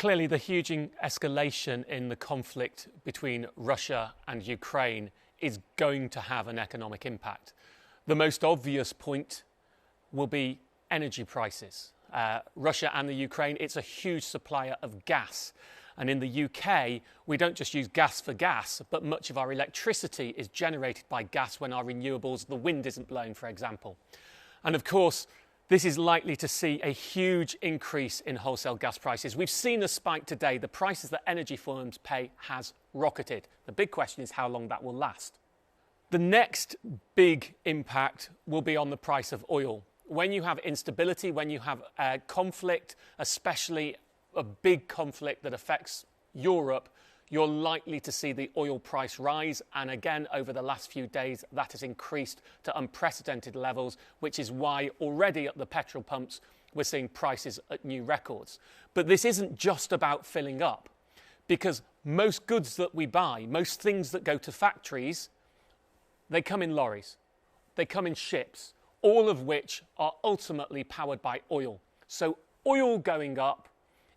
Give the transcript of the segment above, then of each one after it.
Clearly, the huge escalation in the conflict between Russia and Ukraine is going to have an economic impact. The most obvious point will be energy prices. Russia and the Ukraine, it's a huge supplier of gas. And in the UK, we don't just use gas for gas, but much of our electricity is generated by gas when our renewables, the wind isn't blowing, for example. And of course, this is likely to see a huge increase in wholesale gas prices. We've seen a spike today. The prices that energy firms pay has rocketed. The big question is how long that will last. The next big impact will be on the price of oil. When you have instability, when you have conflict, especially a big conflict that affects Europe, you're likely to see the oil price rise. And again, over the last few days, that has increased to unprecedented levels, which is why already at the petrol pumps, we're seeing prices at new records. But this isn't just about filling up, because most goods that we buy, most things that go to factories, they come in lorries, they come in ships, all of which are ultimately powered by oil. So oil going up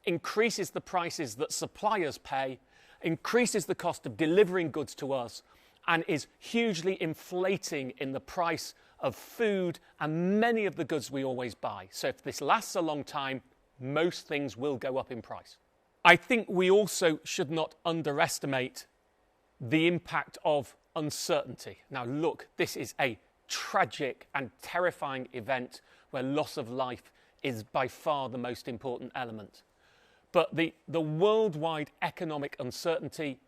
increases the prices that suppliers pay, increases the cost of delivering goods to us, and is hugely inflating in the price of food and many of the goods we always buy. So if this lasts a long time, most things will go up in price. I think we also should not underestimate the impact of uncertainty. Now look, this is a tragic and terrifying event where loss of life is by far the most important element. But the worldwide economic uncertainty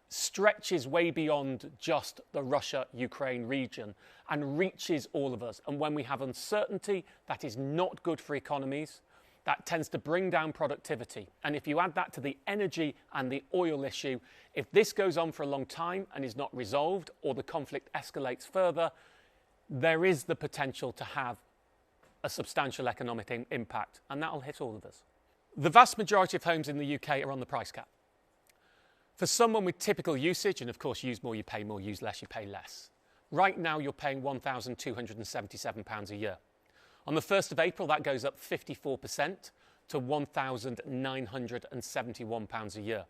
stretches way beyond just the Russia-Ukraine region and reaches all of us. And when we have uncertainty, that is not good for economies. That tends to bring down productivity. And if you add that to the energy and the oil issue, if this goes on for a long time and is not resolved, or the conflict escalates further, there is the potential to have a substantial economic impact, and that will hit all of us. The vast majority of homes in the UK are on the price cap. For someone with typical usage, and of course use more, you pay more, use less, you pay less. Right now you're paying £1,277 a year. On the 1st of April, that goes up 54% to £1,971 a year.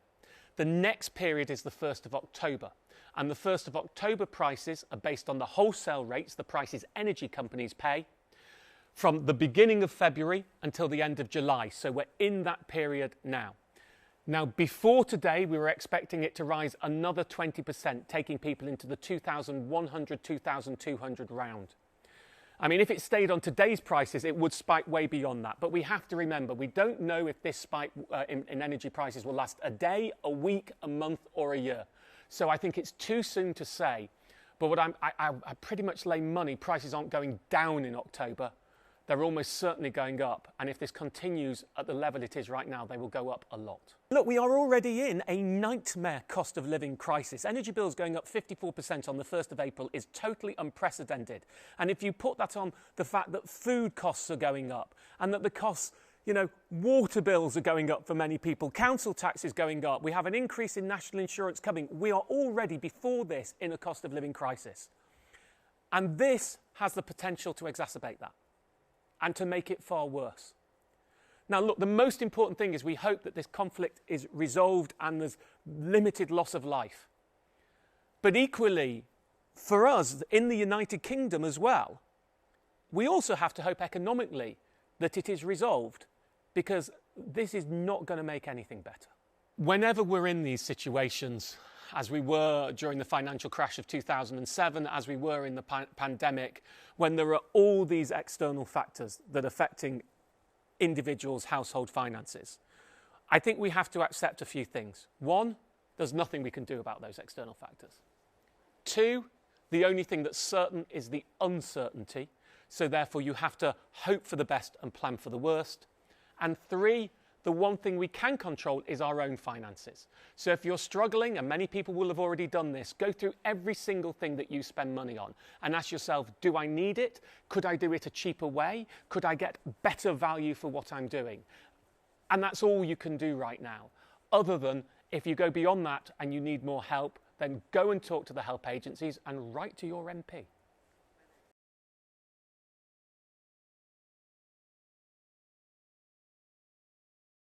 The next period is the 1st of October. And the 1st of October prices are based on the wholesale rates, the prices energy companies pay, from the beginning of February until the end of July. So we're in that period now. Now, before today, we were expecting it to rise another 20%, taking people into the 2,100, 2,200 round. I mean, if it stayed on today's prices, it would spike way beyond that. But we have to remember, we don't know if this spike in energy prices will last a day, a week, a month, or a year. So I think it's too soon to say. But what I pretty much lay money, prices aren't going down in October. They're almost certainly going up. And if this continues at the level it is right now, they will go up a lot. Look, we are already in a nightmare cost of living crisis. Energy bills going up 54% on the 1st of April is totally unprecedented. And if you put that on the fact that food costs are going up and that the costs, water bills are going up for many people, council tax is going up, we have an increase in national insurance coming. We are already before this in a cost of living crisis. And this has the potential to exacerbate that and to make it far worse. Now look, the most important thing is we hope that this conflict is resolved and there's limited loss of life. But equally, for us in the United Kingdom as well, we also have to hope economically that it is resolved, because this is not going to make anything better. Whenever we're in these situations, as we were during the financial crash of 2007, as we were in the pandemic, when there are all these external factors that are affecting individuals' household finances, I think we have to accept a few things. One, there's nothing we can do about those external factors. Two, the only thing that's certain is the uncertainty, so therefore you have to hope for the best and plan for the worst. And three, the one thing we can control is our own finances. So if you're struggling, and many people will have already done this, go through every single thing that you spend money on and ask yourself, do I need it? Could I do it a cheaper way? Could I get better value for what I'm doing? And that's all you can do right now. Other than, if you go beyond that and you need more help, then go and talk to the help agencies and write to your MP.